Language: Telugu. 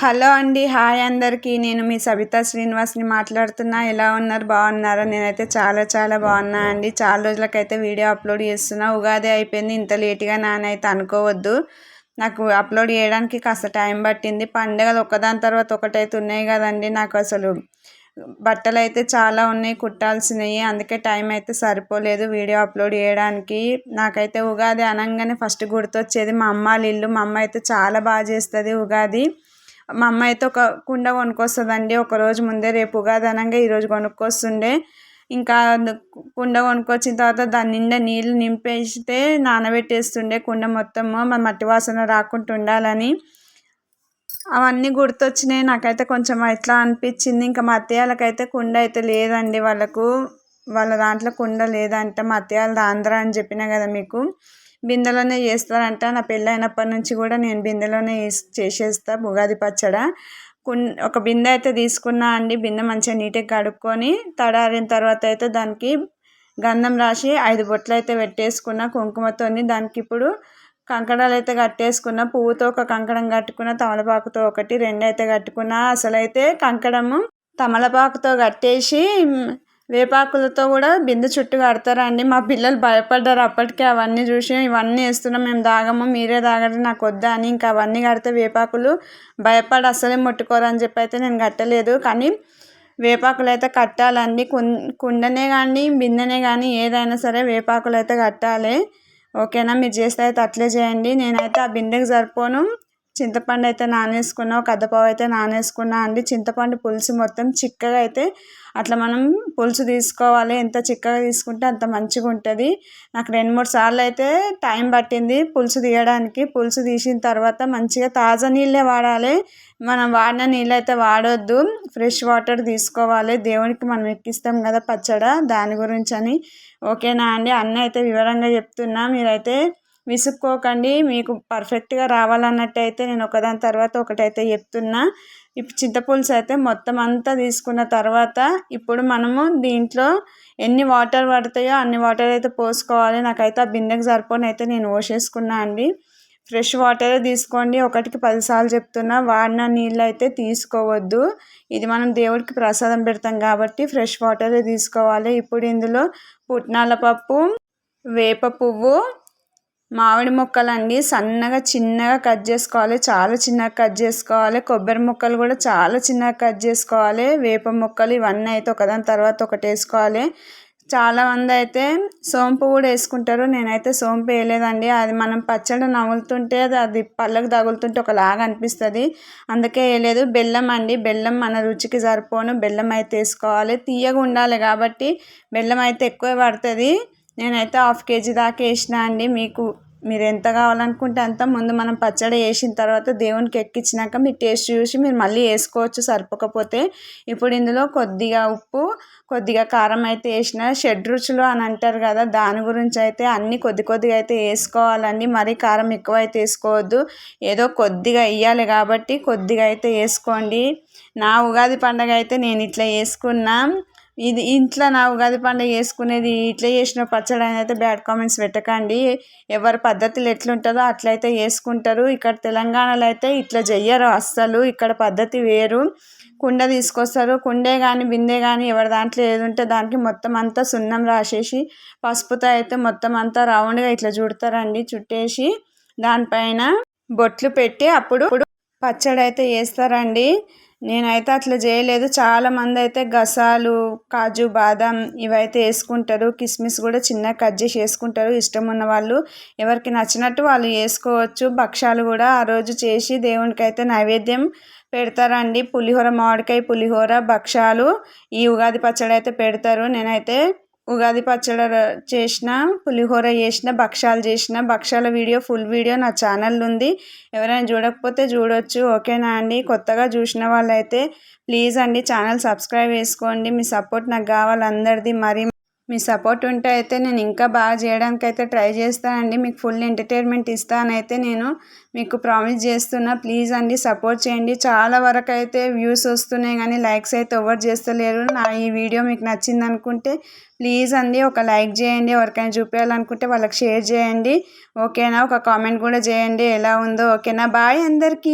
హలో అండి. హాయ్ అందరికీ. నేను మీ సబితా శ్రీనివాస్‌ని మాట్లాడుతున్నా. ఎలా ఉన్నారు? బాగున్నారా? నేనైతే చాలా బాగున్నా అండి. చాలా రోజులకైతే వీడియో అప్లోడ్ చేస్తున్నా. ఉగాది అయిపోయింది. ఇంత లేట్‌గా నానైతే అనుకోవద్దు. నాకు అప్లోడ్ చేయడానికి కాస్త టైం పట్టింది. పండుగలు ఒకదాని తర్వాత ఒకటైతే ఉన్నాయి కదండి. నాకు అసలు బట్టలైతే చాలా ఉన్నాయి కుట్టాల్సినవి. అందుకే టైం అయితే సరిపోలేదు వీడియో అప్లోడ్ చేయడానికి. నాకైతే ఉగాది అనంగానే ఫస్ట్ గుర్తొచ్చేది మా అమ్మ వాళ్ళ ఇల్లు. మా అమ్మ అయితే చాలా బాగా చేస్తుంది ఉగాది. మా అమ్మ అయితే ఒక కుండ కొనుక్కొస్తుందండి. ఒకరోజు ముందే, రేపు ఉగాది అనగా ఈరోజు కొనుక్కొస్తుండే. ఇంకా కుండ కొనుక్కొచ్చిన తర్వాత దాని నిండా నీళ్ళు నింపేస్తే నానబెట్టేస్తుండే కుండ మొత్తము, మట్టి వాసన రాకుండా ఉండాలని. అవన్నీ గుర్తొచ్చినాయి. నాకైతే కొంచెం ఎట్లా అనిపించింది. ఇంకా మా అత్తయ్యలకైతే కుండ అయితే లేదండి. వాళ్ళ దాంట్లో కుండ లేదంట. మా అత్తయ్యలది ఆంధ్ర అని చెప్పినా కదా మీకు. బిందెలోనే చేస్తారంట. నా పెళ్ళైనప్పటి నుంచి కూడా నేను బిందెలోనే చేసేస్తా ఉగాది పచ్చడి. ఒక బిందె అయితే తీసుకున్నా అండి. బిందె మంచిగా నీట్గా కడుక్కొని తడారిన తర్వాత అయితే దానికి గంధం రాసి 5 బొట్లు అయితే పెట్టేసుకున్న కుంకుమతోని. దానికి ఇప్పుడు కంకణాలు అయితే కట్టేసుకున్న. పువ్వుతో ఒక కంకణం కట్టుకున్న, తమలపాకుతో ఒకటి, 2 అయితే కట్టుకున్న. అసలైతే కంకణము తమలపాకుతో కట్టేసి వేపాకులతో కూడా బిందె చుట్టూ కడతారండి. మా పిల్లలు భయపడ్డారు అప్పటికే అవన్నీ చూసి. ఇవన్నీ వేస్తున్నాం, మేము తాగము, మీరే తాగండి, నాకు వద్దా అని. ఇంకా అవన్నీ కడితే వేపాకులు భయపడి అసలే ముట్టుకోరు అని చెప్పి అయితే నేను కట్టలేదు. కానీ వేపాకులు అయితే కట్టాలండి. కుండనే కానీ బిందెనే కానీ ఏదైనా సరే వేపాకులు అయితే కట్టాలి. ఓకేనా? మీరు చేస్తే అయితే అట్లే చేయండి. నేనైతే ఆ బిందెకి సరిపోను చింతపండు అయితే నానేసుకున్నా, ఒక అద్దపావు అయితే నానేసుకున్నా అండి. చింతపండు పులుసు మొత్తం చిక్కగా అయితే అట్లా మనం పులుసు తీసుకోవాలి. ఎంత చిక్కగా తీసుకుంటే అంత మంచిగా ఉంటుంది. నాకు 2-3 సార్లు అయితే టైం పట్టింది పులుసు తీయడానికి. పులుసు తీసిన తర్వాత మంచిగా తాజా నీళ్ళే వాడాలి. మనం వాడిన నీళ్ళు అయితే వాడొద్దు. ఫ్రెష్ వాటర్ తీసుకోవాలి. దేవునికి మనం ఎక్కిస్తాం కదా పచ్చడి, దాని గురించి అని. ఓకేనా అండి? అన్న అయితే వివరంగా చెప్తున్నా, మీరైతే విసుక్కోకండి. మీకు పర్ఫెక్ట్గా రావాలన్నట్టయితే నేను ఒకదాని తర్వాత ఒకటైతే చెప్తున్నా. ఇప్పుడు చింతపులుసు అయితే మొత్తం అంతా తీసుకున్న తర్వాత ఇప్పుడు మనము దీంట్లో ఎన్ని వాటర్ పడతాయో అన్ని వాటర్ అయితే పోసుకోవాలి. నాకైతే ఆ బిందెకి సరిపోని అయితే నేను పోసేసుకున్నా అండి. ఫ్రెష్ వాటరే తీసుకోండి. 1కి 10 సార్లు చెప్తున్నా. వాడిన నీళ్ళు అయితే తీసుకోవద్దు. ఇది మనం దేవుడికి ప్రసాదం పెడతాం కాబట్టి ఫ్రెష్ వాటరే తీసుకోవాలి. ఇప్పుడు ఇందులో పుట్నాల పప్పు, వేప పువ్వు, మామిడి ముక్కలండి సన్నగా చిన్నగా కట్ చేసుకోవాలి. చాలా చిన్నగా కట్ చేసుకోవాలి. కొబ్బరి ముక్కలు కూడా చాలా చిన్నగా కట్ చేసుకోవాలి. వేప ముక్కలు ఇవన్నీ అయితే ఒకదాని తర్వాత ఒకటి వేసుకోవాలి. చాలామంది అయితే సోంపు కూడా వేసుకుంటారు. నేనైతే సోంపు వేయలేదండి. అది మనం పచ్చడి నములుతుంటే అది పళ్ళకు తగులుతుంటే ఒకలాగా అనిపిస్తుంది, అందుకే వేయలేదు. బెల్లం అండి, బెల్లం మన రుచికి సరిపోను బెల్లం అయితే వేసుకోవాలి. తీయగా ఉండాలి కాబట్టి బెల్లం అయితే ఎక్కువ పడుతుంది. నేనైతే 1/2 kg దాకా వేసిన అండి. మీరు ఎంత కావాలనుకుంటే అంత. ముందు మనం పచ్చడి వేసిన తర్వాత దేవునికి ఎక్కించినాక మీరు టేస్ట్ చూసి మీరు మళ్ళీ వేసుకోవచ్చు సరిపోకపోతే. ఇప్పుడు ఇందులో కొద్దిగా ఉప్పు, కొద్దిగా కారం అయితే వేసిన. 6 రుచులు అని అంటారు కదా, దాని గురించి అయితే అన్నీ కొద్దిగా అయితే వేసుకోవాలండి. మరీ కారం ఎక్కువ అయితే వేసుకోవద్దు. ఏదో కొద్దిగా వేయాలి కాబట్టి కొద్దిగా అయితే వేసుకోండి. నా ఉగాది పండుగ అయితే నేను ఇట్లా వేసుకున్నా. ఇది ఇంట్లో నా ఉగాది పండుగ చేసుకునేది ఇట్లా చేసిన పచ్చడి అని అయితే బ్యాడ్ కామెంట్స్ పెట్టకండి. ఎవరి పద్ధతులు ఎట్లుంటుందో అట్లయితే చేసుకుంటారు. ఇక్కడ తెలంగాణలో అయితే ఇట్లా చెయ్యరు అస్సలు. ఇక్కడ పద్ధతి వేరు. కుండ తీసుకొస్తారు. కుండే కానీ బిందె కానీ ఎవరి దాంట్లో ఏది ఉంటే దానికి మొత్తం అంతా సున్నం రాసేసి పసుపుతో అయితే మొత్తం అంతా రౌండ్గా ఇట్లా చుడతారండి. చుట్టేసి దానిపైన బొట్లు పెట్టి అప్పుడు పచ్చడి అయితే వేస్తారండి. నేనైతే అట్లా చేయలేదు. చాలామంది అయితే గసాలు, కాజు, బాదం ఇవైతే వేసుకుంటారు. కిస్మిస్ కూడా చిన్నగా కట్ చేసి వేసుకుంటారు. ఇష్టం ఉన్న వాళ్ళు ఎవరికి నచ్చినట్టు వాళ్ళు వేసుకోవచ్చు. భక్షాలు కూడా ఆ రోజు చేసి దేవునికి అయితే నైవేద్యం పెడతారండి. పులిహోర, మామిడికాయ పులిహోర, భక్షాలు ఈ ఉగాది పచ్చడి అయితే పెడతారు. నేనైతే ఉగాది పచ్చడి చేసిన, పులిహోర చేసిన, భక్షాలు చేసిన. భక్షాల వీడియో ఫుల్ వీడియో నా ఛానల్ ఉంది, ఎవరైనా చూడకపోతే చూడొచ్చు. ఓకేనా అండి? కొత్తగా చూసిన వాళ్ళైతే ప్లీజ్ అండి ఛానల్ సబ్స్క్రైబ్ చేసుకోండి. మీ సపోర్ట్ నాకు కావాలి అందరిది. మరి మీ సపోర్ట్ ఉంటే అయితే నేను ఇంకా బాగా చేయడానికి అయితే ట్రై చేస్తానండి. మీకు ఫుల్ ఎంటర్టైన్మెంట్ ఇస్తానైతే నేను మీకు ప్రామిస్ చేస్తున్నా. ప్లీజ్ అండి సపోర్ట్ చేయండి. చాలా వరకు అయితే వ్యూస్ వస్తున్నాయి కానీ లైక్స్ అయితే ఎవరు చేస్తలేరు. నా ఈ వీడియో మీకు నచ్చింది అనుకుంటే ప్లీజ్ అండి ఒక లైక్ చేయండి. ఎవరికైనా చూపించాలనుకుంటే వాళ్ళకి షేర్ చేయండి. ఓకేనా? ఒక కామెంట్ కూడా చేయండి ఎలా ఉందో. ఓకేనా? బాయ్ అందరికీ.